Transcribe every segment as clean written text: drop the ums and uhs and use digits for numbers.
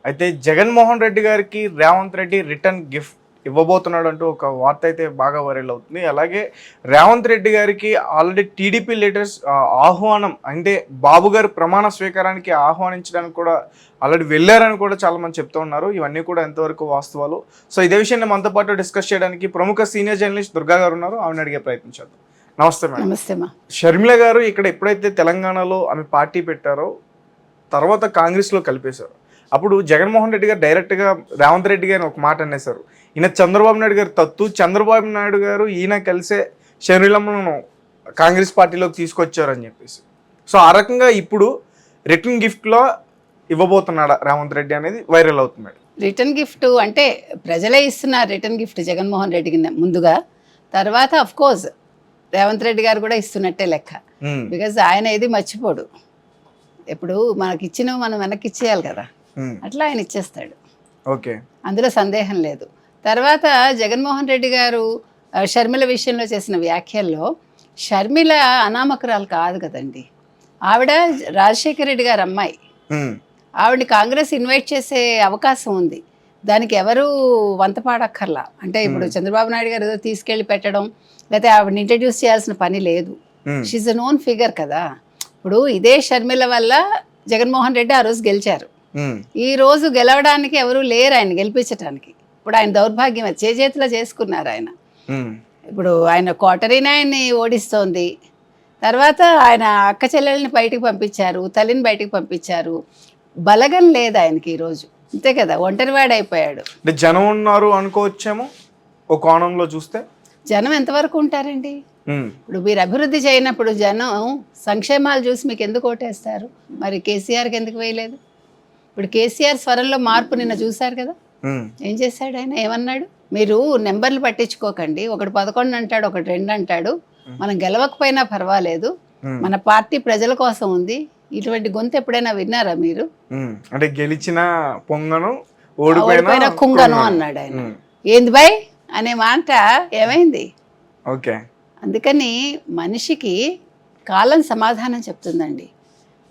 అయితే జగన్మోహన్ రెడ్డి గారికి Revanth Reddy return gift ఇవ్వబోతున్నాడు అంటూ ఒక వార్త అయితే బాగా వైరల్ అవుతుంది. అలాగే రేవంత్ రెడ్డి గారికి ఆల్రెడీ టీడీపీ లీడర్స్ ఆహ్వానం అంటే బాబు గారి ప్రమాణ స్వీకారానికి ఆహ్వానించడానికి కూడా ఆల్రెడీ వెళ్ళారని కూడా చాలామంది చెప్తూ ఉన్నారు. ఇవన్నీ కూడా ఎంతవరకు వాస్తవాలు? సో ఇదే విషయాన్ని మనతో పాటు డిస్కస్ చేయడానికి ప్రముఖ సీనియర్ జర్నలిస్ట్ దుర్గా గారు ఉన్నారు. ఆమెను అడిగే ప్రయత్నం చేద్దాం. నమస్తే మేడం. నమస్తే మా. షర్మిల గారు ఇక్కడ ఎప్పుడైతే తెలంగాణలో ఆమె పార్టీ పెట్టారో తర్వాత కాంగ్రెస్లో కలిపేశారు. అప్పుడు జగన్మోహన్ రెడ్డి గారు డైరెక్ట్గా రేవంత్ రెడ్డి గారిని ఒక మాట అనేశారు, ఈయన చంద్రబాబు నాయుడు గారు తత్తు, చంద్రబాబు నాయుడు గారు ఈయన కలిసే షర్మిలమ్మను కాంగ్రెస్ పార్టీలోకి తీసుకొచ్చారని చెప్పేసి. సో ఆ రకంగా ఇప్పుడు రిటర్న్ గిఫ్ట్లో ఇవ్వబోతున్నాడా రేవంత్ రెడ్డి అనేది వైరల్ అవుతుంది. రిటర్న్ గిఫ్ట్ అంటే ప్రజలే ఇస్తున్నారు రిటర్న్ గిఫ్ట్ జగన్మోహన్ రెడ్డికి ముందుగా. తర్వాత అఫ్ కోర్స్ రేవంత్ రెడ్డి గారు కూడా ఇస్తున్నట్టే లెక్క. బికాజ్ ఆయన ఏది మర్చిపోడు. ఇప్పుడు మనకి ఇచ్చినవి మనం వెనక్కి ఇచ్చేయాలి కదా, అట్లా ఆయన ఇచ్చేస్తాడు. ఓకే, అందులో సందేహం లేదు. తర్వాత జగన్మోహన్ రెడ్డి గారు షర్మిల విషయంలో చేసిన వ్యాఖ్యల్లో షర్మిల అనామకురాలు కాదు కదండి. ఆవిడ రాజశేఖర రెడ్డి గారు అమ్మాయి. ఆవిడని కాంగ్రెస్ ఇన్వైట్ చేసే అవకాశం ఉంది. దానికి ఎవరు వంతపాడక్కర్లా. అంటే ఇప్పుడు చంద్రబాబు నాయుడు గారు ఏదో తీసుకెళ్ళి పెట్టడం లేకపోతే ఆవిడని ఇంట్రడ్యూస్ చేయాల్సిన పని లేదు. షీఈ్ అ నోన్ ఫిగర్ కదా. ఇప్పుడు ఇదే షర్మిల వల్ల జగన్మోహన్ రెడ్డి ఆ రోజు గెలిచారు. ఈ రోజు గెలవడానికి ఎవరు లేరు ఆయన గెలిపించడానికి. ఇప్పుడు ఆయన దౌర్భాగ్యం చేతిలో చేసుకున్నారు ఆయన. ఇప్పుడు ఆయన కోటరీని ఆయన్ని ఓడిస్తోంది. తర్వాత ఆయన అక్క చెల్లెల్ని బయటికి పంపించారు, తల్లిని బయటికి పంపించారు. బలగం లేదు ఆయనకి ఈరోజు, అంతే కదా, ఒంటరివాడు అయిపోయాడు. జనం ఉన్నారు అనుకోవచ్చేమో ఒక కోణంలో చూస్తే. జనం ఎంతవరకు ఉంటారండి? ఇప్పుడు మీరు అభివృద్ధి చేయనప్పుడు జనం సంక్షేమాలు చూసి మీకు ఎందుకు ఓటేస్తారు? మరి కేసీఆర్కి ఎందుకు వేయలేదు? ఇప్పుడు కేసీఆర్ స్వరంలో మార్పు నిన్న చూశారు కదా, ఏం చేశాడు ఆయన, ఏమన్నాడు? మీరు నెంబర్లు పట్టించుకోకండి, ఒకటి 11 అంటాడు, ఒకటి 2 అంటాడు, మనం గెలవకపోయినా పర్వాలేదు, మన పార్టీ ప్రజల కోసం ఉంది. ఇటువంటి గొంతు ఎప్పుడైనా విన్నారా మీరు? అంటే గెలిచిన పొంగను ఓడిపోయిన కుంగను అన్నాడు ఆయన. ఏంది బై అనే మాట ఏమైంది? ఓకే, అందుకని మనిషికి కాలం సమాధానం చెప్తుందండి.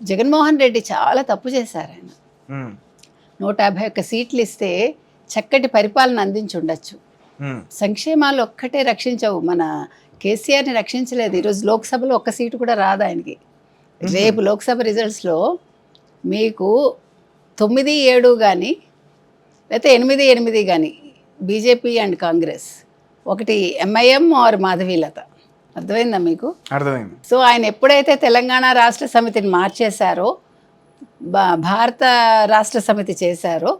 జగన్మోహన్ రెడ్డి చాలా తప్పు చేశారు ఆయన. 151 సీట్లు ఇస్తే చక్కటి పరిపాలన అందించి ఉండొచ్చు. సంక్షేమాలు ఒక్కటే రక్షించవు. మన కేసీఆర్ని రక్షించలేదు. ఈరోజు లోక్సభలో 1 సీటు కూడా రాదు ఆయనకి. రేపు లోక్సభ రిజల్ట్స్లో మీకు 9-7 కానీ లేకపోతే 8-8 కానీ బీజేపీ అండ్ కాంగ్రెస్, ఒకటి ఎంఐఎం ఆర్ మాధవీలత. అర్థమైందా మీకు? అర్థమైంది. సో ఆయన ఎప్పుడైతే తెలంగాణ రాష్ట్ర సమితిని మార్చేశారో, భారత రాష్ట్ర సమితి చేశారో,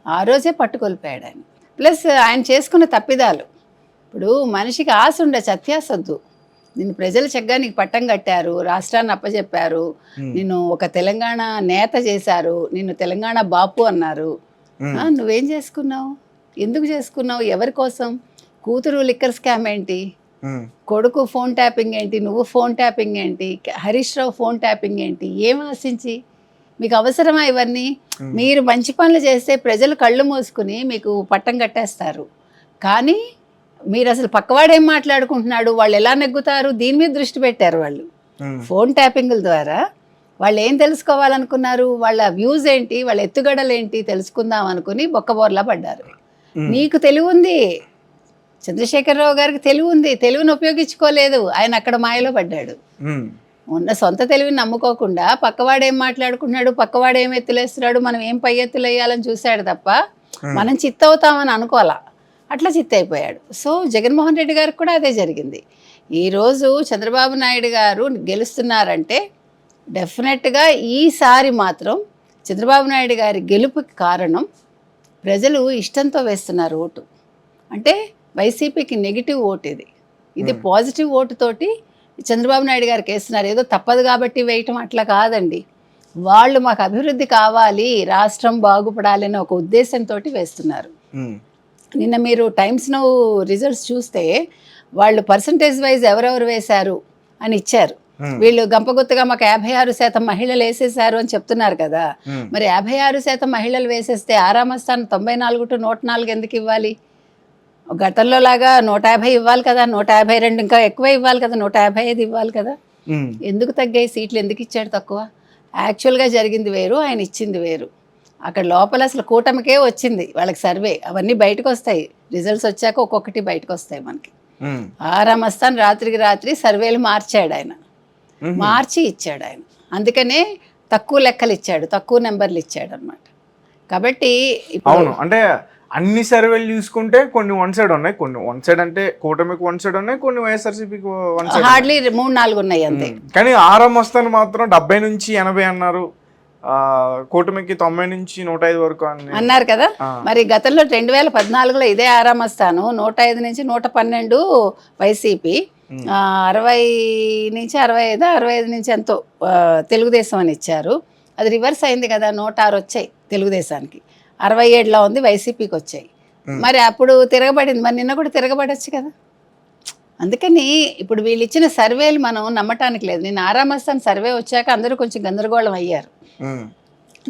ఆ రోజే పట్టుకొలిపాడు ఆయన. ప్లస్ ఆయన చేసుకున్న తప్పిదాలు. ఇప్పుడు మనిషికి ఆశ ఉండొచ్చు, అత్యాశ వద్దు. నిన్ను ప్రజలు చక్కగా నీకు పట్టం కట్టారు, రాష్ట్రాన్ని అప్పచెప్పారు, నిన్ను ఒక తెలంగాణ నేత చేశారు, నిన్ను తెలంగాణ బాపు అన్నారు. నువ్వేం చేసుకున్నావు? ఎందుకు చేసుకున్నావు? ఎవరి కోసం? కూతురు లిక్కర్ స్కామ్ ఏంటి, కొడుకు ఫోన్ ట్యాపింగ్ ఏంటి, నువ్వు ఫోన్ ట్యాపింగ్ ఏంటి, హరీష్ రావు ఫోన్ ట్యాపింగ్ ఏంటి? ఏం ఆశించి? మీకు అవసరమా ఇవన్నీ? మీరు మంచి పనులు చేస్తే ప్రజలు కళ్ళు మూసుకుని మీకు పట్టం కట్టేస్తారు. కానీ మీరు అసలు పక్కవాడు ఏం మాట్లాడుకుంటున్నాడు, వాళ్ళు ఎలా నెగ్గుతారు, దీని మీద దృష్టి పెట్టారు వాళ్ళు. ఫోన్ ట్యాపింగ్ల ద్వారా వాళ్ళు ఏం తెలుసుకోవాలనుకున్నారు, వాళ్ళ వ్యూస్ ఏంటి, వాళ్ళ ఎత్తుగడలు ఏంటి తెలుసుకుందాం అనుకుని బొక్కబోర్లా పడ్డారు. నీకు తెలివి ఉంది, చంద్రశేఖరరావు గారికి తెలివి ఉంది, తెలివిని ఉపయోగించుకోలేదు. ఆయన అక్కడ మాయలో పడ్డాడు. ఉన్న సొంత తెలివిని నమ్ముకోకుండా పక్కవాడు ఏం మాట్లాడుకుంటున్నాడు, పక్కవాడు ఏం ఎత్తులేస్తున్నాడు, మనం ఏం పై ఎత్తులు వేయాలని చూశాడు తప్ప మనం చిత్తవుతామని అనుకోవాలా. అట్లా చిత్తైపోయాడు. సో జగన్మోహన్ రెడ్డి గారికి కూడా అదే జరిగింది. ఈరోజు చంద్రబాబు నాయుడు గారు గెలుస్తున్నారంటే డెఫినెట్గా ఈసారి మాత్రం చంద్రబాబు నాయుడు గారి గెలుపుకి కారణం ప్రజలు ఇష్టంతో వేస్తున్నారు ఓటు. అంటే వైసీపీకి నెగిటివ్ ఓటు ఇది పాజిటివ్ ఓటుతోటి చంద్రబాబు నాయుడు గారికి వేస్తున్నారు. ఏదో తప్పదు కాబట్టి వేయటం అట్లా కాదండి. వాళ్ళు మాకు అభివృద్ధి కావాలి, రాష్ట్రం బాగుపడాలని ఒక ఉద్దేశంతో వేస్తున్నారు. నిన్న మీరు టైమ్స్ నౌ రిజల్ట్స్ చూస్తే వాళ్ళు పర్సంటేజ్ వైజ్ ఎవరెవరు వేశారు అని ఇచ్చారు. వీళ్ళు గంపగుత్తగా మాకు 56% మహిళలు వేసేసారు అని చెప్తున్నారు కదా. మరి 56% మహిళలు వేసేస్తే ఆరామస్థానం 94 to 104 ఎందుకు ఇవ్వాలి? గతంలో లాగా 150 ఇవ్వాలి కదా, 152 ఇంకా ఎక్కువ ఇవ్వాలి కదా, 155 ఇవ్వాలి కదా. ఎందుకు తగ్గాయి సీట్లు? ఎందుకు ఇచ్చాడు తక్కువ? యాక్చువల్గా జరిగింది వేరు, ఆయన ఇచ్చింది వేరు. అక్కడ లోపల అసలు కూటమికే వచ్చింది వాళ్ళకి సర్వే, అవన్నీ బయటకు వస్తాయి, రిజల్ట్స్ వచ్చాక ఒక్కొక్కటి బయటకు వస్తాయి మనకి. ఆరా మస్తాన్ రాత్రికి రాత్రి సర్వేలు మార్చాడు ఆయన, మార్చి ఇచ్చాడు ఆయన. అందుకనే తక్కువ లెక్కలు ఇచ్చాడు, తక్కువ నెంబర్లు ఇచ్చాడు అనమాట. కాబట్టి అవును, అంటే అన్ని సర్వేలు చూసుకుంటే కొన్ని వన్ సైడ్ ఉన్నాయి, కొన్ని వన్ సైడ్ అంటే కూటమికి వన్ సైడ్ ఉన్నాయి, కొన్ని వైఎస్ఆర్సీపీకి వన్ సైడ్ హార్డ్లీ 3-4 ఉన్నాయి అంతే. కానీ ఆరా మస్తాన్ మాత్రం 70 నుంచి 80 అన్నారు, కూటమికి 90 నుంచి 105 వరకు అన్నారు కదా. మరి గతంలో 2014లో ఇదే ఆరా మస్తాను 105 నుంచి 112 వైసీపీ, 60 నుంచి 65 నుంచి ఎంతో తెలుగుదేశం అని ఇచ్చారు. అది రివర్స్ అయింది కదా, 106 వచ్చాయి తెలుగుదేశానికి, 67లో ఉంది వైసీపీకి వచ్చాయి. మరి అప్పుడు తిరగబడింది, మరి నిన్న కూడా తిరగబడచ్చు కదా. అందుకని ఇప్పుడు వీళ్ళు ఇచ్చిన సర్వేలు మనం నమ్మటానికి లేదు. నేను ఆరా మస్తాన్ సర్వే వచ్చాక అందరూ కొంచెం గందరగోళం అయ్యారు,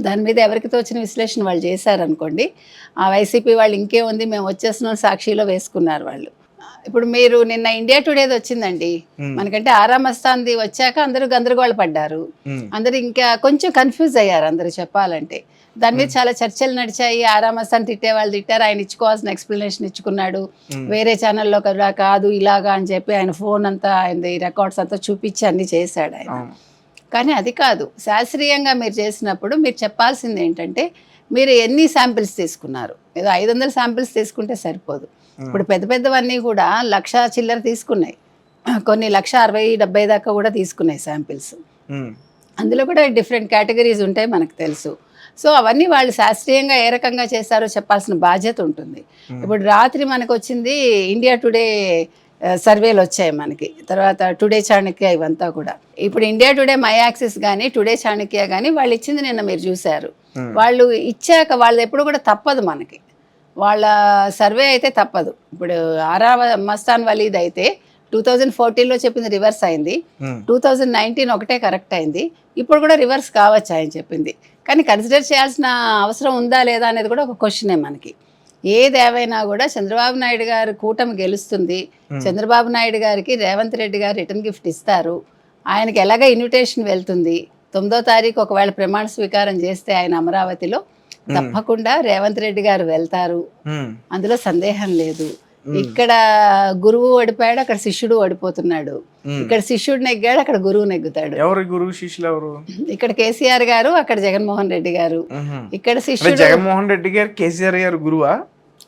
దాని మీద ఎవరికి తోచిన విశ్లేషణ వాళ్ళు చేశారనుకోండి. ఆ వైసీపీ వాళ్ళు ఇంకేముంది మేము వచ్చేస్తున్నాం సాక్షిలో వేసుకున్నారు వాళ్ళు. ఇప్పుడు మీరు నిన్న ఇండియా టుడేది వచ్చిందండి, మనకంటే ఆరా మస్తాన్ది వచ్చాక అందరూ గందరగోళ పడ్డారు, అందరూ ఇంకా కొంచెం కన్ఫ్యూజ్ అయ్యారు అందరూ చెప్పాలంటే. దాని మీద చాలా చర్చలు నడిచాయి. ఆరా మస్తాన్ తిట్టే వాళ్ళు తిట్టారు, ఆయన ఇచ్చుకోవాల్సిన ఎక్స్ప్లెనేషన్ ఇచ్చుకున్నాడు. వేరే ఛానల్లో కదా కాదు ఇలాగా అని చెప్పి ఆయన ఫోన్ అంతా ఆయన రికార్డ్స్ అంతా చూపించి అన్నీ చేశాడు ఆయన. కానీ అది కాదు, శాస్త్రీయంగా మీరు చేసినప్పుడు మీరు చెప్పాల్సింది ఏంటంటే మీరు ఎన్ని శాంపిల్స్ తీసుకున్నారు. ఏదో 500 శాంపిల్స్ తీసుకుంటే సరిపోదు. ఇప్పుడు పెద్ద పెద్దవన్నీ కూడా 1,00,000 చిల్లర తీసుకున్నాయి, కొన్ని 1,60,000-1,70,000 దాకా కూడా తీసుకున్నాయి శాంపిల్స్. అందులో కూడా డిఫరెంట్ కేటగిరీస్ ఉంటాయి మనకు తెలుసు. సో అవన్నీ వాళ్ళు శాస్త్రీయంగా ఏ రకంగా చేశారో చెప్పాల్సిన బాధ్యత ఉంటుంది. ఇప్పుడు రాత్రి మనకు వచ్చింది ఇండియా టుడే సర్వేలు వచ్చాయి మనకి, తర్వాత టుడే చాణక్య, ఇవంతా కూడా. ఇప్పుడు ఇండియా టుడే మై యాక్సిస్ కానీ టుడే చాణక్య కానీ వాళ్ళు ఇచ్చింది నిన్న మీరు చూశారు. వాళ్ళు ఇచ్చాక వాళ్ళది ఎప్పుడు కూడా తప్పదు మనకి, వాళ్ళ సర్వే అయితే తప్పదు. ఇప్పుడు ఆరా మస్తాన్ వలీద్ అయితే 2014లో చెప్పింది రివర్స్ అయింది, 2019 ఒకటే కరెక్ట్ అయింది, ఇప్పుడు కూడా రివర్స్ కావచ్చు ఆయన చెప్పింది. కానీ కన్సిడర్ చేయాల్సిన అవసరం ఉందా లేదా అనేది కూడా ఒక క్వశ్చనే మనకి. ఏదేవైనా కూడా చంద్రబాబు నాయుడు గారు కూటమి గెలుస్తుంది, చంద్రబాబు నాయుడు గారికి రేవంత్ రెడ్డి గారు రిటర్న్ గిఫ్ట్ ఇస్తారు, ఆయనకి ఎలాగ ఇన్విటేషన్ వెళ్తుంది. 9వ తారీఖు ఒకవేళ ప్రమాణ స్వీకారం చేస్తే ఆయన అమరావతిలో తప్పకుండా రేవంత్ రెడ్డి గారు వెళ్తారు, అందులో సందేహం లేదు. ఇక్కడ గురువు ఓడిపోయాడు, అక్కడ శిష్యుడు ఓడిపోతున్నాడు. ఇక్కడ శిష్యుడు నెగ్గాడు, అక్కడ గురువు నెగ్గుతాడు. ఎవరు గురువు శిష్యులు ఎవరు? ఇక్కడ కేసీఆర్ గారు, అక్కడ జగన్మోహన్ రెడ్డి గారు. ఇక్కడ శిష్యుడు జగన్మోహన్ రెడ్డి గారు, కేసీఆర్ గారు గురువా?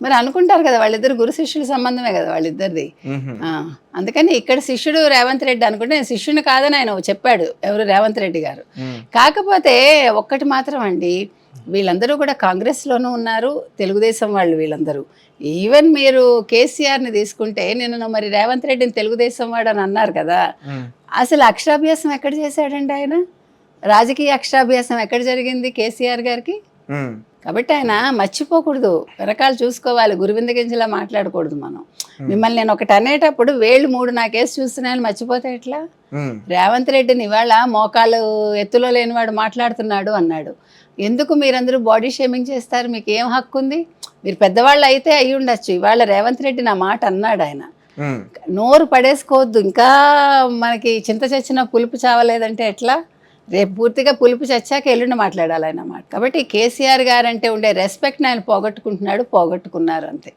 మరి అనుకుంటారు కదా, వాళ్ళిద్దరు గురు శిష్యుల సంబంధమే కదా వాళ్ళిద్దరిది. అందుకని ఇక్కడ శిష్యుడు రేవంత్ రెడ్డి అనుకుంటే నేను శిష్యుని కాదని ఆయన చెప్పాడు, ఎవరు రేవంత్ రెడ్డి గారు. కాకపోతే ఒక్కటి మాత్రం అండి, వీళ్ళందరూ కూడా కాంగ్రెస్లోనూ ఉన్నారు, తెలుగుదేశం వాళ్ళు వీళ్ళందరూ. ఈవెన్ మీరు కేసీఆర్ని తీసుకుంటే నిన్న మరి రేవంత్ రెడ్డిని తెలుగుదేశం వాడు అని అన్నారు కదా, అసలు అక్షరాభ్యాసం ఎక్కడ చేశాడండి ఆయన? రాజకీయ అక్షరాభ్యాసం ఎక్కడ జరిగింది కేసీఆర్ గారికి? కాబట్టి ఆయన మర్చిపోకూడదు, వెనకాల చూసుకోవాలి, గురువింద గింజలా మాట్లాడకూడదు మనం. మిమ్మల్ని నేను ఒకటి అనేటప్పుడు వేళ్ళు 3 నా కేసు చూస్తున్నాయని మర్చిపోతే ఎట్లా? రేవంత్ రెడ్డిని ఇవాళ మోకాలు ఎత్తులో లేనివాడు మాట్లాడుతున్నాడు అన్నాడు. ఎందుకు మీరందరూ బాడీ షేమింగ్ చేస్తారు? మీకు ఏం హక్కు ఉంది? మీరు పెద్దవాళ్ళు అయితే అయ్యి ఉండొచ్చు, ఇవాళ రేవంత్ రెడ్డి నా మాట అన్నాడు ఆయన. నోరు పడేసుకోవద్దు, ఇంకా మనకి చింత చచ్చిన పులుపు చావలేదంటే ఎట్లా? రేపు పూర్తిగా పులుపు చచ్చాక ఎల్లుండి మాట్లాడాలి ఆయన మాట. కాబట్టి కేసీఆర్ గారంటే ఉండే రెస్పెక్ట్ని ఆయన పోగొట్టుకుంటున్నాడు, పోగొట్టుకున్నారు అంతే.